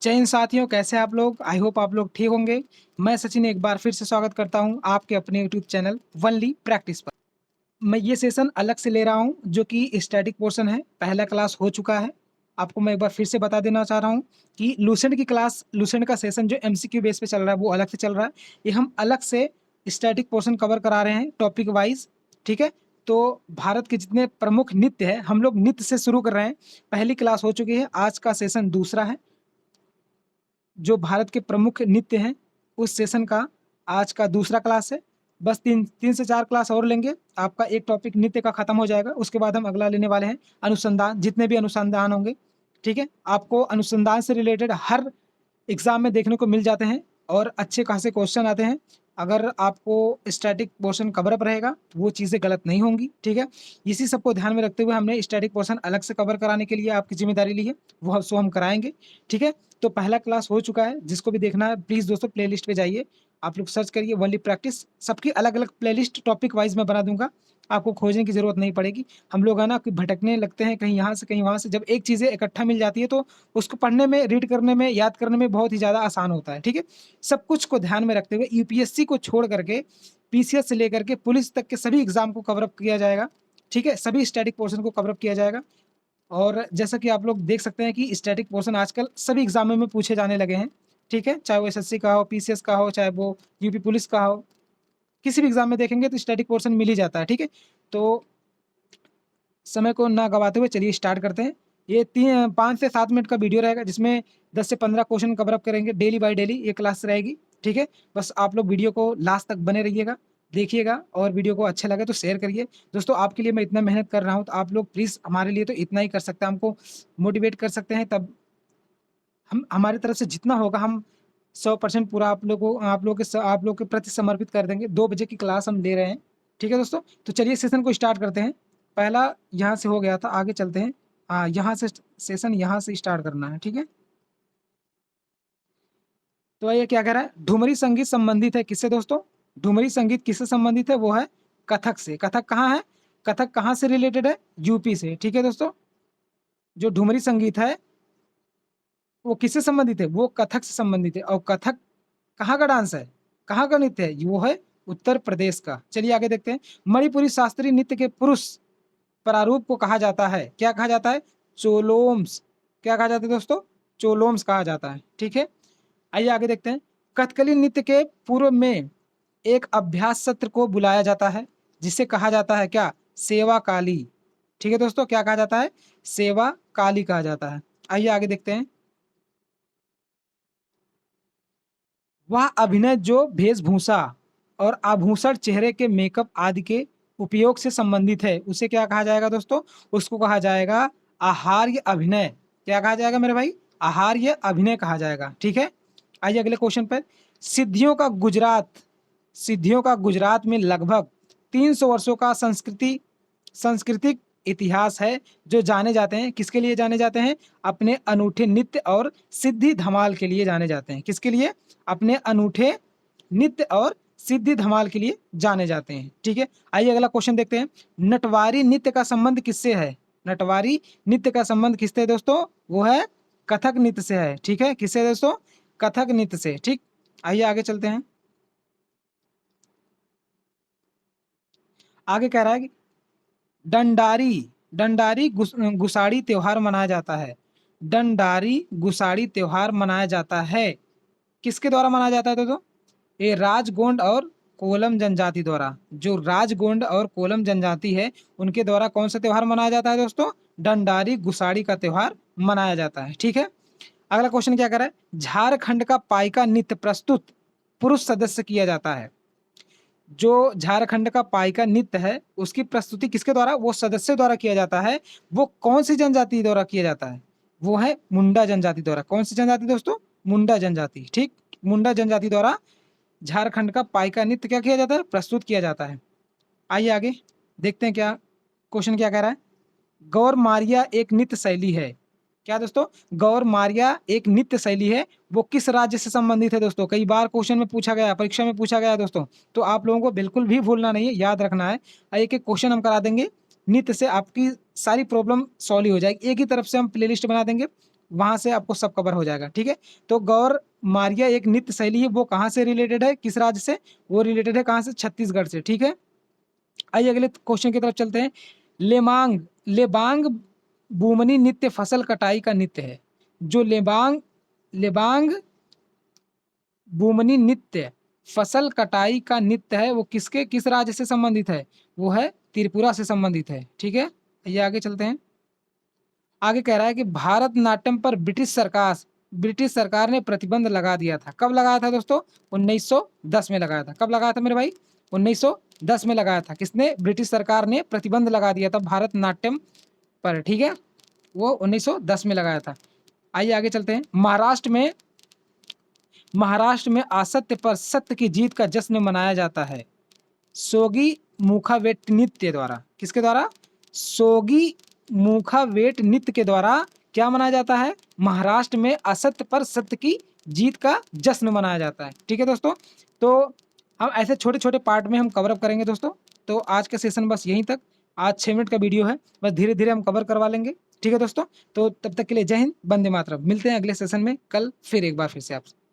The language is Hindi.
जय हिंद साथियों, कैसे हैं आप लोग। आई होप आप लोग ठीक होंगे। मैं सचिन एक बार फिर से स्वागत करता हूं आपके अपने यूट्यूब चैनल वनली प्रैक्टिस पर। मैं ये सेशन अलग से ले रहा हूं जो कि स्टैटिक पोर्शन है। पहला क्लास हो चुका है। आपको मैं एक बार फिर से बता देना चाह रहा हूं कि लूसेंट की क्लास, लूसेंट का सेशन जो एमसीक्यू बेस पे चल रहा है वो अलग से चल रहा है। ये हम अलग से स्टैटिक पोर्शन कवर करा रहे हैं टॉपिक वाइज। ठीक है, तो भारत के जितने प्रमुख नृत्य है हम लोग नृत्य से शुरू कर रहे हैं। पहली क्लास हो चुकी है, आज का सेशन दूसरा है। जो भारत के प्रमुख नृत्य हैं उस सेशन का आज का दूसरा क्लास है। बस तीन से चार क्लास और लेंगे, आपका एक टॉपिक नृत्य का खत्म हो जाएगा। उसके बाद हम अगला लेने वाले हैं अनुसंधान, जितने भी अनुसंधान होंगे। ठीक है, आपको अनुसंधान से रिलेटेड हर एग्जाम में देखने को मिल जाते हैं और अच्छे खासे क्वेश्चन आते हैं। अगर आपको स्टैटिक पोर्शन कवर अप रहेगा वो चीज़ें गलत नहीं होंगी। ठीक है, इसी सबको ध्यान में रखते हुए हमने स्टैटिक पोर्शन अलग से कवर कराने के लिए आपकी जिम्मेदारी ली है, वो सो हम कराएंगे। ठीक है, तो पहला क्लास हो चुका है। जिसको भी देखना है प्लीज़ दोस्तों प्लेलिस्ट पे जाइए, आप लोग सर्च करिए वनली प्रैक्टिस। सबकी अलग अलग प्लेलिस्ट टॉपिक वाइज मैं बना दूंगा, आपको खोजने की जरूरत नहीं पड़ेगी। हम लोग है ना कि भटकने लगते हैं कहीं यहाँ से कहीं वहाँ से। जब एक चीज़ें इकट्ठा मिल जाती है तो उसको पढ़ने में, रीड करने में, याद करने में बहुत ही ज़्यादा आसान होता है। ठीक है, सब कुछ को ध्यान में रखते हुए यूपीएससी को छोड़ करके पीसीएस से लेकर के पुलिस तक के सभी एग्जाम को कवरअप किया जाएगा। ठीक है, सभी स्टैटिक पोर्शन को कवरअप किया जाएगा। और जैसा कि आप लोग देख सकते हैं कि स्टैटिक पोर्शन आजकल सभी एग्जामों में पूछे जाने लगे हैं। ठीक है, चाहे वो एसएससी का हो, पीसीएस का हो, चाहे वो यूपी पुलिस का हो, किसी भी एग्जाम में देखेंगे तो स्टैटिक पोर्शन मिल ही जाता है। ठीक है, तो समय को ना गवाते हुए चलिए स्टार्ट करते हैं। ये 5 से 7 मिनट का वीडियो रहेगा जिसमें 10 से 15 क्वेश्चन कवर अप करेंगे डेली बाय डेली। ये क्लास रहेगी। ठीक है, बस आप लोग वीडियो को लास्ट तक बने रहिएगा, देखिएगा और वीडियो को अच्छा लगे तो शेयर करिए। दोस्तों आपके लिए मैं इतना मेहनत कर रहा हूँ तो आप लोग प्लीज़ हमारे लिए तो इतना ही कर सकते हैं, हमको मोटिवेट कर सकते हैं। तब हम हमारी तरफ से जितना होगा हम 100% पूरा आप लोग के प्रति समर्पित कर देंगे। 2 बजे की क्लास हम ले रहे हैं। ठीक है दोस्तों, तो चलिए सेशन को स्टार्ट करते हैं। पहला यहाँ से हो गया था, आगे चलते हैं। हाँ, यहाँ से सेशन यहाँ से स्टार्ट करना है। ठीक है, तो ये क्या कह रहा है, ठुमरी संगीत संबंधित है किससे दोस्तों? ठुमरी संगीत किससे संबंधित है? वो है कथक से। कथक कहाँ है? कथक कहाँ से रिलेटेड है? यूपी से। ठीक है दोस्तों, जो ठुमरी संगीत है वो किससे संबंधित है? वो कथक से संबंधित है। और कथक कहाँ का डांस है, कहाँ का नृत्य है? वो है उत्तर प्रदेश का। चलिए आगे देखते हैं। मणिपुरी शास्त्रीय नृत्य के पुरुष प्रारूप को कहा जाता है, क्या कहा जाता है? चोलोम्स। क्या कहा जाता है दोस्तों? चोलोम्स कहा जाता है। ठीक है, आइए आगे देखते हैं। कथकली नृत्य के पूर्व में एक अभ्यास सत्र को बुलाया जाता है जिसे कहा जाता है क्या? सेवा काली। ठीक है दोस्तों, क्या कहा जाता है? सेवा काली कहा जाता है। आइए आगे देखते हैं। वह अभिनय जो वेशभूषा और आभूषण, चेहरे के मेकअप आदि के उपयोग से संबंधित है उसे क्या कहा जाएगा दोस्तों? उसको कहा जाएगा आहार्य अभिनय। क्या कहा जाएगा मेरे भाई? आहार्य अभिनय कहा जाएगा। ठीक है, आइए अगले क्वेश्चन पर। सिद्धियों का गुजरात में लगभग 300 वर्षों का सांस्कृतिक इतिहास है, जो जाने जाते हैं किसके लिए जाने जाते हैं? अपने अनूठे नृत्य और सिद्धि धमाल के लिए जाने जाते हैं। किसके लिए? अपने अनूठे नृत्य और सिद्धि धमाल के लिए जाने जाते हैं। ठीक है, आइए अगला क्वेश्चन देखते हैं। नटवारी नृत्य का संबंध किससे है? नटवारी नृत्य का संबंध किससे है दोस्तों? वो है कथक नृत्य से है। ठीक है, किससे है दोस्तों? कथक नृत्य से। ठीक, आइए आगे चलते हैं। आगे कह रहा है कि डंडारी गुसाड़ी त्योहार मनाया जाता है। डंडारी गुसाड़ी त्योहार मनाया जाता है, किसके द्वारा मनाया जाता है दोस्तों? ये राजगोंड और कोलम जनजाति द्वारा। जो राजगोंड और कोलम जनजाति है उनके द्वारा कौन सा त्योहार मनाया जाता है दोस्तों? डंडारी गुसाड़ी का त्योहार मनाया जाता है। ठीक है, अगला क्वेश्चन क्या कर रहा है। झारखंड का पाइका नृत्य प्रस्तुत पुरुष सदस्य किया जाता है। जो झारखंड का पाइका नृत्य है उसकी प्रस्तुति किसके द्वारा? वो सदस्य द्वारा किया जाता है। वो कौन सी जनजाति द्वारा किया जाता है? वो है मुंडा जनजाति द्वारा। कौन सी जनजाति दोस्तों? मुंडा जनजाति। ठीक, मुंडा जनजाति द्वारा झारखंड का पाइका नृत्य क्या किया जाता है? प्रस्तुत किया जाता है। आइए आगे देखते हैं क्या क्वेश्चन क्या कह रहा है। गौर मारिया एक नृत्य शैली है। क्या दोस्तों? गौर मारिया एक नृत्य शैली है। वो किस राज्य से संबंधित है दोस्तों? कई बार क्वेश्चन में पूछा गया, परीक्षा में पूछा गया दोस्तों, तो आप लोगों को बिल्कुल भी भूलना नहीं है, याद रखना है। एक एक क्वेश्चन हम करा देंगे नृत्य से, आपकी सारी प्रॉब्लम सॉल्व हो जाएगी। एक ही तरफ से हम प्लेलिस्ट बना देंगे, वहाँ से आपको सब कवर हो जाएगा। ठीक है, तो गौर मारिया एक नृत्य शैली है, वो कहाँ से रिलेटेड है, किस राज्य से, वो रिलेटेड है कहाँ से, छत्तीसगढ़ से। ठीक है, आइए अगले क्वेश्चन की तरफ चलते हैं। लेमांग लेबांग बुमनी नृत्य फसल कटाई का नृत्य है। जो लेबांग लेबांग बुमनी नृत्य फसल कटाई का नृत्य है वो किस राज्य से संबंधित है, वो है त्रिपुरा से संबंधित है। ठीक है, ये आगे चलते हैं। आगे कह रहा है कि भारतनाट्यम पर ब्रिटिश सरकार ने प्रतिबंध लगा दिया था। कब लगाया था दोस्तों, 1910 में लगाया था। कब लगाया था मेरे भाई, 1910 में लगाया था। किसने, ब्रिटिश सरकार ने प्रतिबंध लगा दिया था भारतनाट्यम पर। ठीक है, वो 1910 में लगाया था। आइए आगे चलते हैं। महाराष्ट्र में असत्य पर सत्य की जीत का जश्न मनाया जाता है सोगी मुखावेट नृत्य द्वारा। किसके द्वारा, सोगी मुखावेट नृत्य के द्वारा क्या मनाया जाता है, महाराष्ट्र में असत्य पर सत्य की जीत का जश्न मनाया जाता है। ठीक है दोस्तों, तो हम ऐसे छोटे छोटे पार्ट में हम कवर अप करेंगे दोस्तों। तो आज का सेशन बस यहीं तक। आज 6 मिनट का वीडियो है, बस धीरे धीरे हम कवर करवा लेंगे। ठीक है दोस्तों, तो तब तक के लिए जय हिंद, वंदे मातरम। मिलते हैं अगले सेशन में कल फिर एक बार फिर से आपसे।